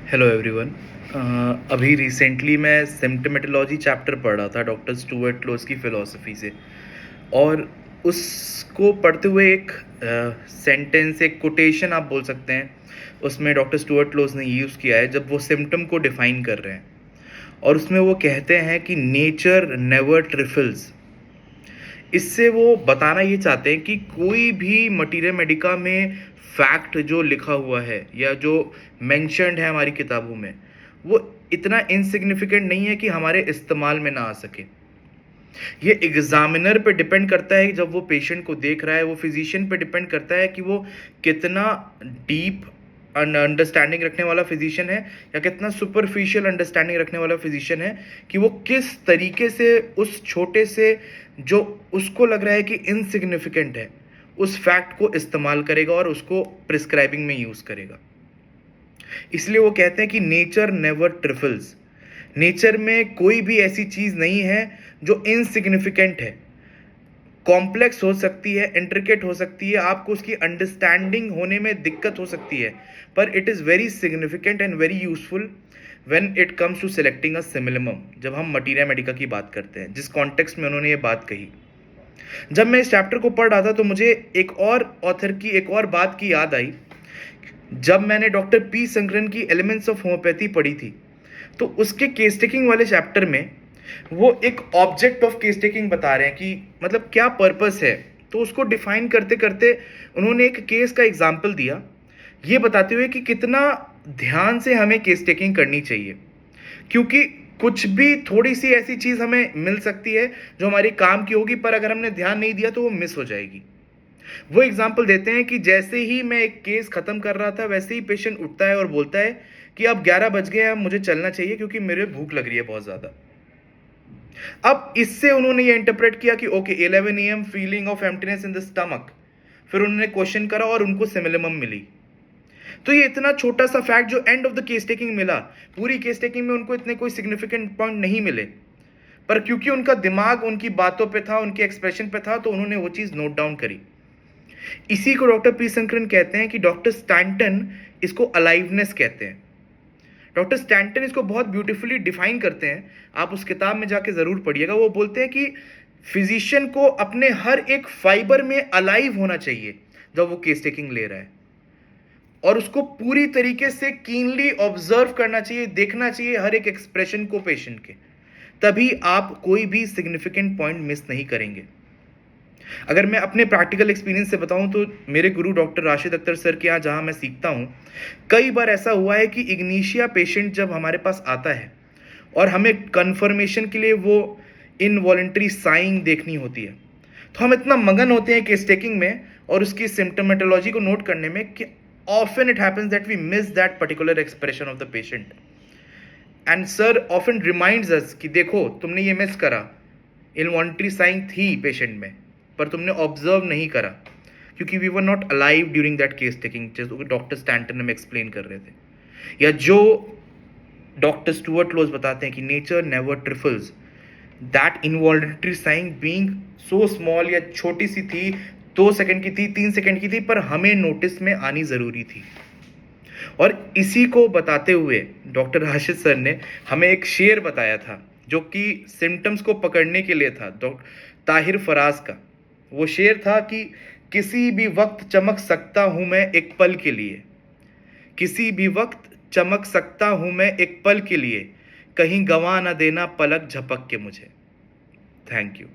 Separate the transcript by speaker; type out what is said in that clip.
Speaker 1: Hello everyone. अभी recently मैं सिम्टमेटोलॉजी chapter पढ़ रहा था डॉक्टर स्टुअर्ट क्लोज की फ़िलॉसफ़ी से। और उसको पढ़ते हुए एक सेंटेंस, एक कोटेशन आप बोल सकते हैं, उसमें डॉक्टर स्टुअर्ट क्लोज ने यूज़ किया है जब वो सिम्टम को डिफ़ाइन कर रहे हैं। और उसमें वो कहते हैं कि नेचर नेवर ट्रिफल्स। इससे वो बताना ये चाहते हैं कि कोई भी मटीरिया मेडिका में फैक्ट जो लिखा हुआ है या जो मेंशन्ड है हमारी किताबों में, वो इतना इनसिग्निफिकेंट नहीं है कि हमारे इस्तेमाल में ना आ सके। ये एग्जामिनर पे डिपेंड करता है, जब वो पेशेंट को देख रहा है, वो फिजिशियन पे डिपेंड करता है कि वो कितना डीप अंडरस्टैंडिंग रखने वाला फिजिशियन है या कितना सुपरफिशियल अंडरस्टैंडिंग रखने वाला फिजिशियन है, कि वो किस तरीके से उस छोटे से, जो उसको लग रहा है कि इनसिग्निफिकेंट है, उस फैक्ट को इस्तेमाल करेगा और उसको प्रिस्क्राइबिंग में यूज करेगा। इसलिए वो कहते हैं कि नेचर नेवर ट्रिफल्स। नेचर में कोई भी ऐसी चीज नहीं है जो इनसिग्निफिकेंट है। कॉम्प्लेक्स हो सकती है, इंट्रिकेट हो सकती है, आपको उसकी अंडरस्टैंडिंग होने में दिक्कत हो सकती है, पर it is very significant and very useful when it comes to selecting a simillimum. जब हम मटीरिया मेडिका की बात करते हैं, जिस कॉन्टेक्स्ट में उन्होंने ये बात कही, जब मैं इस चैप्टर को पढ़ रहा था तो मुझे एक और ऑथर की एक और बात की याद आई। जब मैंने डॉक्टर पी संकरन की एलिमेंट्स ऑफ होम्योपैथी पढ़ी थी, तो उसके केस टेकिंग वाले चैप्टर में वो एक ऑब्जेक्ट ऑफ केस टेकिंग बता रहे हैं कि मतलब क्या पर्पस है। तो उसको डिफाइन करते करते उन्होंने एक केस का एग्जाम्पल दिया, ये बताते हुए कि कितना ध्यान से हमें केस टेकिंग करनी चाहिए, क्योंकि कुछ भी थोड़ी सी ऐसी चीज हमें मिल सकती है जो हमारी काम की होगी, पर अगर हमने ध्यान नहीं दिया तो वो मिस हो जाएगी। वो एग्जाम्पल देते हैं कि जैसे ही मैं एक केस खत्म कर रहा था, वैसे ही पेशेंट उठता है और बोलता है कि अब 11 बज गए हैं, अब मुझे चलना चाहिए क्योंकि मेरे भूख लग रही है बहुत ज्यादा। अब इससे उन्होंने ये इंटरप्रेट किया कि okay 11 AM feeling of emptiness in the stomach. फिर उन्होंने क्वेश्चन करा और उनको सिमिलम मिली। तो ये इतना छोटा सा फैक्ट जो end of the case taking मिला, पूरी केस टेकिंग में उनको इतने कोई सिग्निफिकेंट पॉइंट नहीं मिले, पर क्योंकि उनका दिमाग उनकी बातों पे था, उनके एक्सप्रेशन पे था, तो उन्होंने वो चीज नोट डाउन करी। इसी को डॉक्टर पी शंकरन कहते हैं कि डॉक्टर स्टैंटन इसको अलाइवनेस कहते हैं। डॉक्टर स्टैंटन इसको बहुत ब्यूटीफुली डिफाइन करते हैं, आप उस किताब में जाके जरूर पढ़िएगा। वो बोलते हैं कि फिजिशियन को अपने हर एक फाइबर में अलाइव होना चाहिए जब वो केस टेकिंग ले रहा है, और उसको पूरी तरीके से कीनली ऑब्जर्व करना चाहिए, देखना चाहिए हर एक एक्सप्रेशन को पेशेंट के, तभी आप कोई भी सिग्निफिकेंट पॉइंट मिस नहीं करेंगे। अगर मैं अपने प्रैक्टिकल एक्सपीरियंस से बताऊं तो मेरे गुरु डॉक्टर राशिद अख्तर सर के यहाँ जहाँ मैं सीखता हूँ, कई बार ऐसा हुआ है कि इग्निशिया पेशेंट जब हमारे पास आता है और हमें कन्फर्मेशन के लिए वो इनवॉलेंट्री साइन देखनी होती है, तो हम इतना मगन होते हैं केस टेकिंग में और उसकी सिम्टोमेटोलॉजी को नोट करने में कि often it happens that we miss that particular expression of the patient. And sir often reminds us कि देखो तुमने ये मिस करा, इनवॉलेंट्री साइन थी पेशेंट में, पर तुमने ऑब्जर्व नहीं करा क्योंकि we were not alive during that case taking, जैसे डॉक्टर स्टैंटन हमें एक्सप्लेन कर रहे थे, या जो डॉक्टर स्टुअर्ट क्लोज बताते हैं कि nature never trifles. That involuntary sign being so small, या छोटी सी थी, 2 सेकंड की थी, 3 सेकंड की थी, पर हमें नोटिस में आनी जरूरी थी। और इसी को बताते हुए डॉक्टर राशिद सर ने हमें एक शेर बताया था जो कि सिम्टम्स को पकड़ने के लिए था, डॉक्टर ताहिर फराज का। वो शेर था कि किसी भी वक्त चमक सकता हूं मैं एक पल के लिए, किसी भी वक्त चमक सकता हूं मैं एक पल के लिए, कहीं गंवा ना देना पलक झपक के मुझे। Thank you.